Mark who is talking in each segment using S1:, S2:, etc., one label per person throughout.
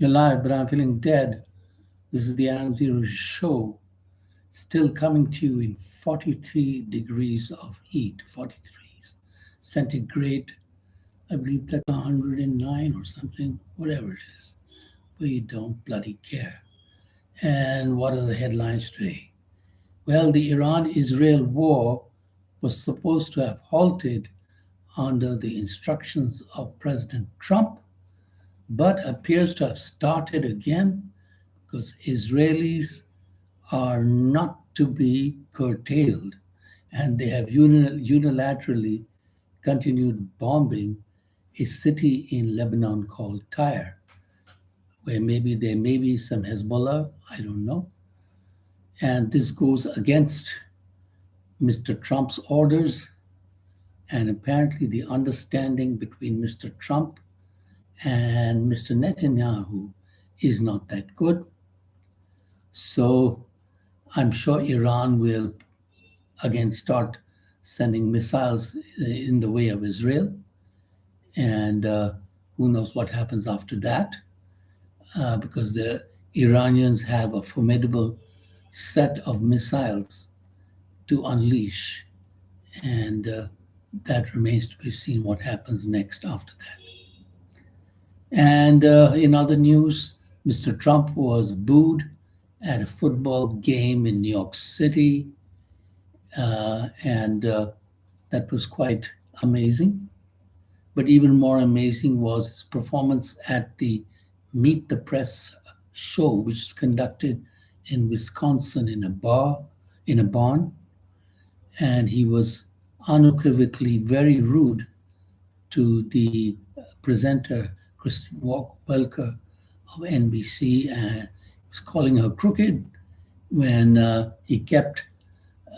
S1: You're live, but I'm feeling dead. This is the Aaron Zero show, still coming to you in 43 degrees of heat, 43 centigrade. I believe that's 109 or something, whatever it is. We don't bloody care. And what are the headlines today? Well, the Iran Israel war was supposed to have halted under the instructions of President Trump, but appears to have started again because Israelis are not to be curtailed, and they have unilaterally continued bombing a city in Lebanon called Tyre, where maybe there may be some Hezbollah, I don't know. And this goes against Mr. Trump's orders, and apparently the understanding between Mr. Trump and Mr. Netanyahu is not that good. So I'm sure Iran will again start sending missiles in the way of Israel. And who knows what happens after that, because the Iranians have a formidable set of missiles to unleash. And that remains to be seen what happens next after that. And in other news, Mr. Trump was booed at a football game in New York City. And that was quite amazing. But even more amazing was his performance at the Meet the Press show, which is conducted in Wisconsin in a barn. And he was unequivocally very rude to the presenter, Kristen Welker of NBC, and he was calling her crooked when he kept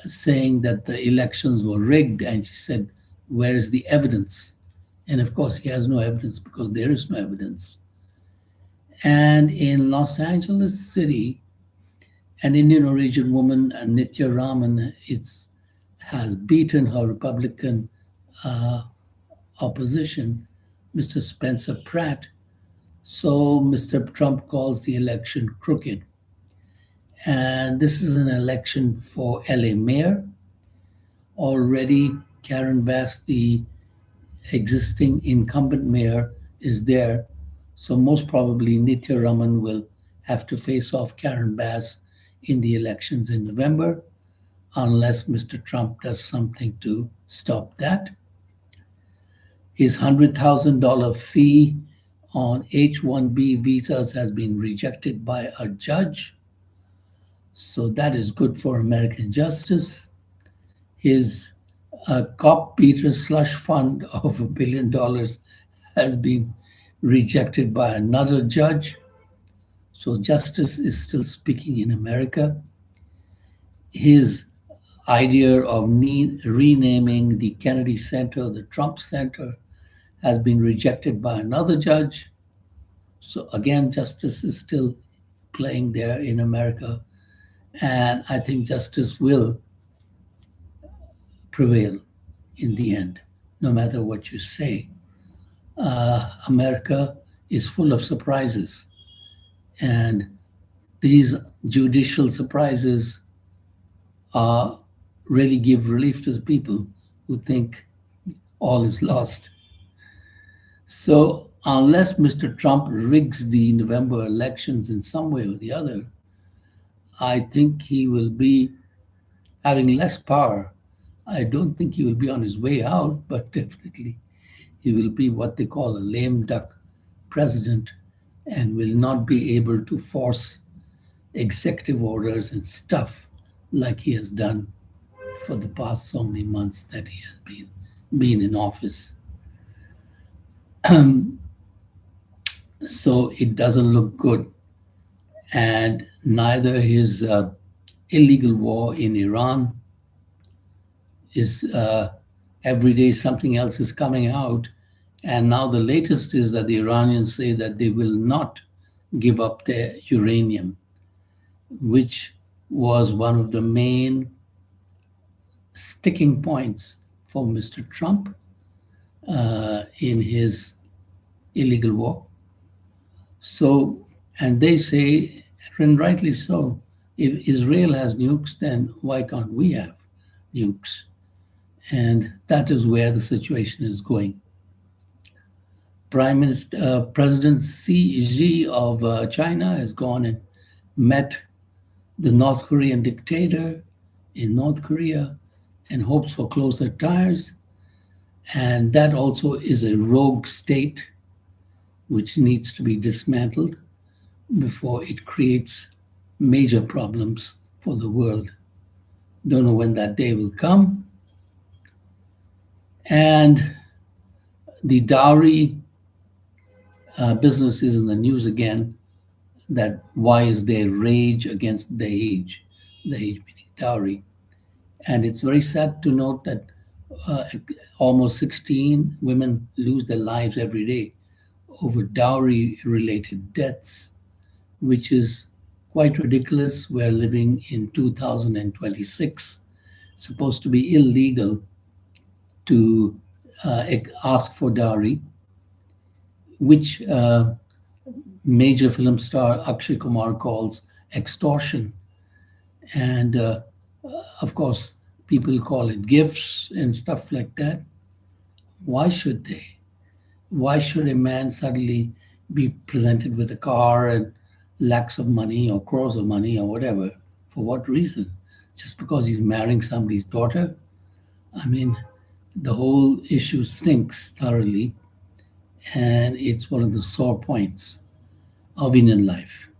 S1: saying that the elections were rigged. And she said, "Where is the evidence?" And of course, he has no evidence because there is no evidence. And in Los Angeles City, an Indian origin woman, Nitya Raman, has beaten her Republican opposition, Mr. Spencer Pratt. So Mr. Trump calls the election crooked. And this is an election for LA mayor. Already, Karen Bass, the existing incumbent mayor, is there. So most probably Nitya Raman will have to face off Karen Bass in the elections in November, unless Mr. Trump does something to stop that. His $100,000 fee on H-1B visas has been rejected by a judge. So that is good for American justice. His cop beater slush fund of $1 billion has been rejected by another judge. So justice is still speaking in America. His idea of renaming the Kennedy Center the Trump Center has been rejected by another judge. So again, justice is still playing there in America. And I think justice will prevail in the end, no matter what you say. America is full of surprises. And these judicial surprises really give relief to the people who think all is lost. So unless Mr. Trump rigs the November elections in some way or the other, I think he will be having less power. I don't think he will be on his way out, but definitely he will be what they call a lame duck president and will not be able to force executive orders and stuff like he has done for the past so many months that he has been in office. So it doesn't look good. And neither his illegal war in Iran is every day something else is coming out. And now the latest is that the Iranians say that they will not give up their uranium, which was one of the main sticking points for Mr. Trump in his illegal war. So And they say, and rightly so, if Israel has nukes, then why can't we have nukes? And that is where the situation is going. President Xi of China has gone and met the North Korean dictator in North Korea and hopes for closer ties. And that also is a rogue state which needs to be dismantled before it creates major problems for the world. Don't know when that day will come. And the dowry business is in the news again. That why is there rage against the age meaning dowry. And it's very sad to note that uh, almost 16 women lose their lives every day over dowry related deaths, which is quite ridiculous. We're living in 2026. It's supposed to be illegal to ask for dowry, which major film star Akshay Kumar calls extortion. And of course, people call it gifts and stuff like that. Why should they? Why should a man suddenly be presented with a car and lakhs of money or crores of money or whatever? For what reason? Just because he's marrying somebody's daughter? I mean, the whole issue stinks thoroughly, and it's one of the sore points of Indian life.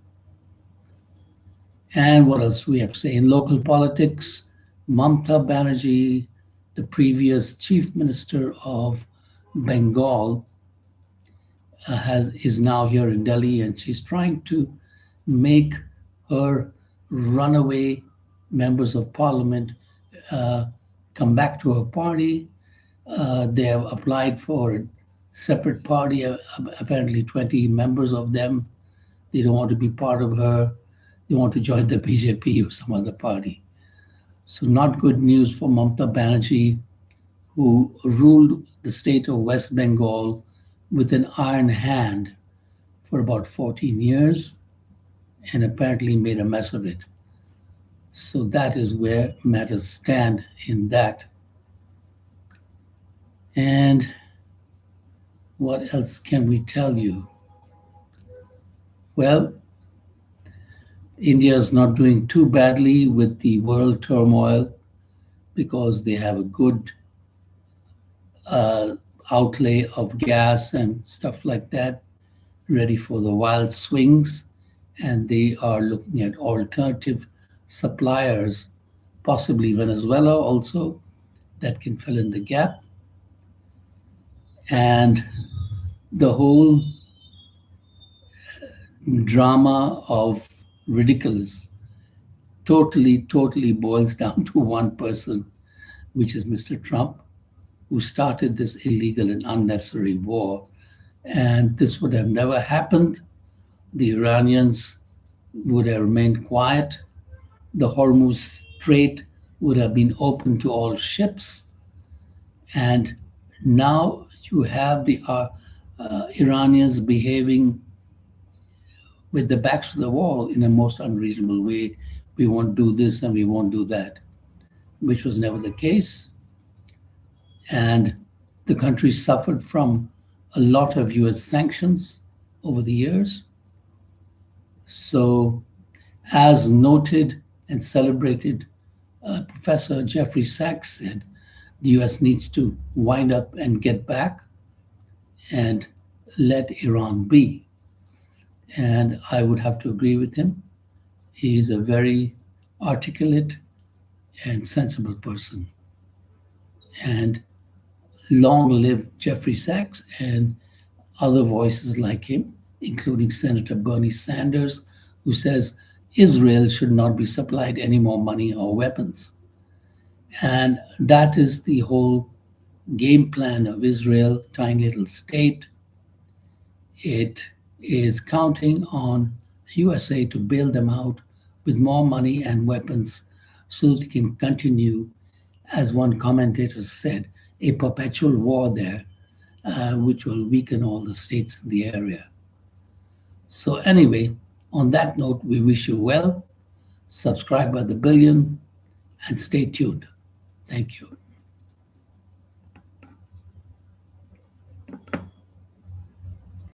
S1: And what else do we have to say? In local politics, Mamta Banerjee, the previous chief minister of Bengal, is now here in Delhi, and she's trying to make her runaway members of parliament uh, come back to her party. They have applied for a separate party, apparently 20 members of them. They don't want to be part of her. They want to join the BJP or some other party. So, not good news for Mamta Banerjee, who ruled the state of West Bengal with an iron hand for about 14 years and apparently made a mess of it. So, that is where matters stand in that. And what else can we tell you? Well, India is not doing too badly with the world turmoil because they have a good uh, outlay of gas and stuff like that, ready for the wild swings. And they are looking at alternative suppliers, possibly Venezuela also, that can fill in the gap. And the whole drama of ridiculous totally boils down to one person, which is Mr. Trump, who started this illegal and unnecessary war. And this would have never happened. The Iranians would have remained quiet. The Hormuz Strait would have been open to all ships. And now you have the Iranians behaving with their backs to the wall in a most unreasonable way. We won't do this and we won't do that, which was never the case. And the country suffered from a lot of US sanctions over the years. So, as noted and celebrated, Professor Jeffrey Sachs said, the US needs to wind up and get back and let Iran be. And I would have to agree with him. He is a very articulate and sensible person. And long live Jeffrey Sachs and other voices like him, including Senator Bernie Sanders, who says Israel should not be supplied any more money or weapons. And that is the whole game plan of Israel, tiny little state. It is counting on USA to bail them out with more money and weapons so they can continue, as one commentator said, a perpetual war there, which will weaken all the states in the area. So, anyway, On that note, we wish you well, subscribe by the billion, and stay tuned. Thank you.